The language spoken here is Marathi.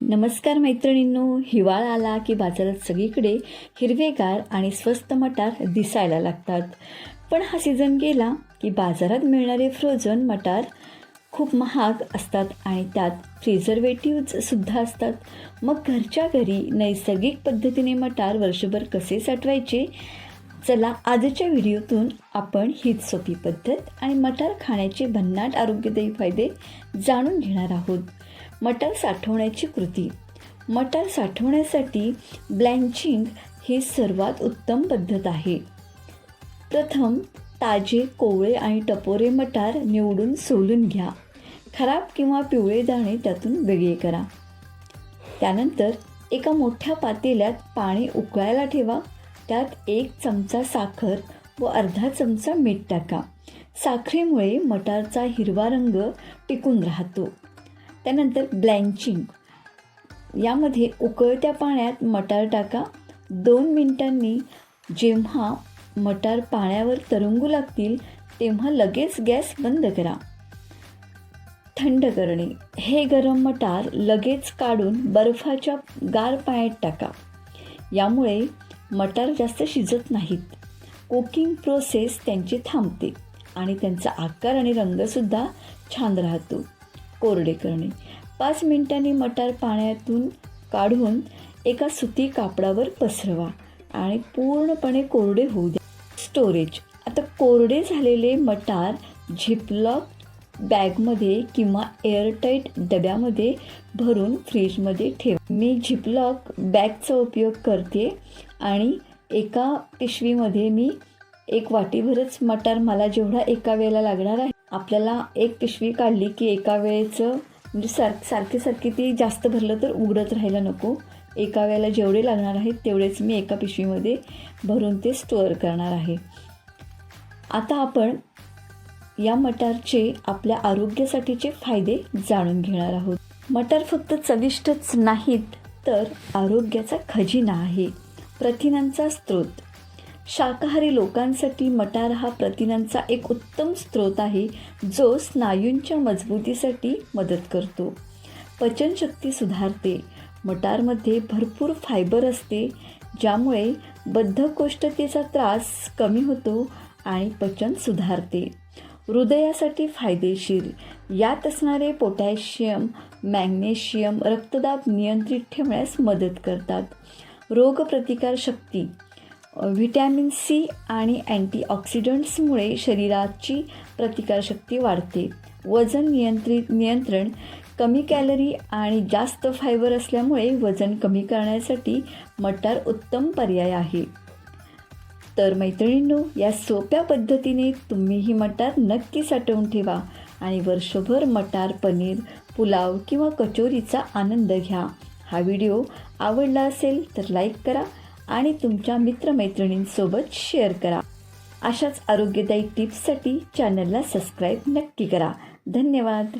नमस्कार मैत्रिणींनो, हिवाळा आला की बाजारात सगळीकडे हिरवेगार आणि स्वस्त मटार दिसायला लागतात. पण हा सीझन गेला की बाजारात मिळणारे फ्रोझन मटार खूप महाग असतात आणि त्यात प्रिझर्वेटिव्हजसुद्धा असतात. मग घरच्या घरी नैसर्गिक पद्धतीने मटार वर्षभर कसे साठवायचे? चला आजच्या व्हिडिओतून आपण हीच सोपी पद्धत आणि मटार खाण्याचे भन्नाट आरोग्यदायी फायदे जाणून घेणार आहोत. मटार साठवण्याची कृती. मटार साठवण्यासाठी ब्लँचिंग ही सर्वात उत्तम पद्धत आहे. प्रथम ताजे, कोवळे आणि टपोरे मटार निवडून सोलून घ्या. खराब किंवा पिवळे दाणे त्यातून वेगळे करा. त्यानंतर एका मोठ्या पातेल्यात पाणी उकळायला ठेवा. त्यात 1 चमचा साखर व अर्धा चमचा मीठ टाका. साखरेमुळे मटारचा हिरवा रंग टिकून राहतो. त्यानंतर ब्लँचिंग. यामध्ये उकळत्या पाण्यात मटार टाका. 2 मिनिटांनी जेव्हा मटार पाण्यावर तरंगू लागतील तेव्हा लगेच गॅस बंद करा. थंड करणे. हे गरम मटार लगेच काढून बर्फाच्या गार पाण्यात टाका. यामुळे मटार जास्त शिजत नाहीत. कुकिंग प्रोसेस त्यांची थांबते आणि त्यांचा आकार आणि रंगसुद्धा छान राहतो. कोरडे करणे. 5 मिनिटांनी मटार पाण्यातून काढून एका सुती कापडावर पसरवा आणि पूर्णपणे कोरडे होऊ द्या. स्टोरेज. आता कोरडे झालेले मटार झिपलॉक बॅगमध्ये किंवा एअरटाईट डब्यामध्ये भरून फ्रीजमध्ये ठेवा. मी झिपलॉक बॅगचा उपयोग करते आणि एका पिशवीमध्ये मी 1 वाटीभरच मटार मला जेवढा एका वेळेला लागणार आहे. आपल्याला 1 पिशवी काढली की एका वेळेचं म्हणजे सारखी ती जास्त भरलं तर उघडत राहायला नको. एका वेळेला जेवढे लागणार आहेत तेवढेच मी एका पिशवीमध्ये भरून ते स्टोअर करणार आहे. आता आपण या मटारचे आपल्या आरोग्यासाठीचे फायदे जाणून घेणार आहोत. मटार फक्त चविष्टच नाहीत तर आरोग्याचा खजिना आहे. प्रथिनांचा स्रोत. शाकाहारी लोकांसाठी मटार हा प्रथिनांचा एक उत्तम स्रोत आहे जो स्नायूंच्या मजबूतीसाठी मदत करतो. पचनशक्ती सुधारते. मटारमध्ये भरपूर फायबर असते ज्यामुळे बद्धकोष्ठतेचा त्रास कमी होतो आणि पचन सुधारते. हृदयासाठी फायदेशीर. यात असणारे पोटॅशियम, मॅग्नेशियम रक्तदाब नियंत्रित ठेवण्यास मदत करतात. रोगप्रतिकारशक्ती. व्हिटॅमिन सी आणि अँटीऑक्सिडंट्समुळे शरीराची प्रतिकारशक्ती वाढते. वजन नियंत्रण. कमी कॅलरी आणि जास्त फायबर असल्यामुळे वजन कमी करण्यासाठी मटार उत्तम पर्याय आहे. तर मैत्रिणींनो, या सोप्या पद्धतीने तुम्हीही मटार नक्की साठवून ठेवा आणि वर्षभर मटार पनीर, पुलाव किंवा कचोरीचा आनंद घ्या. हा व्हिडिओ आवडला असेल तर लाईक करा आणि तुमच्या मित्रमैत्रिणींसोबत शेअर करा. अशाच आरोग्यदायी टिप्ससाठी चॅनलला सबस्क्राईब नक्की करा. धन्यवाद.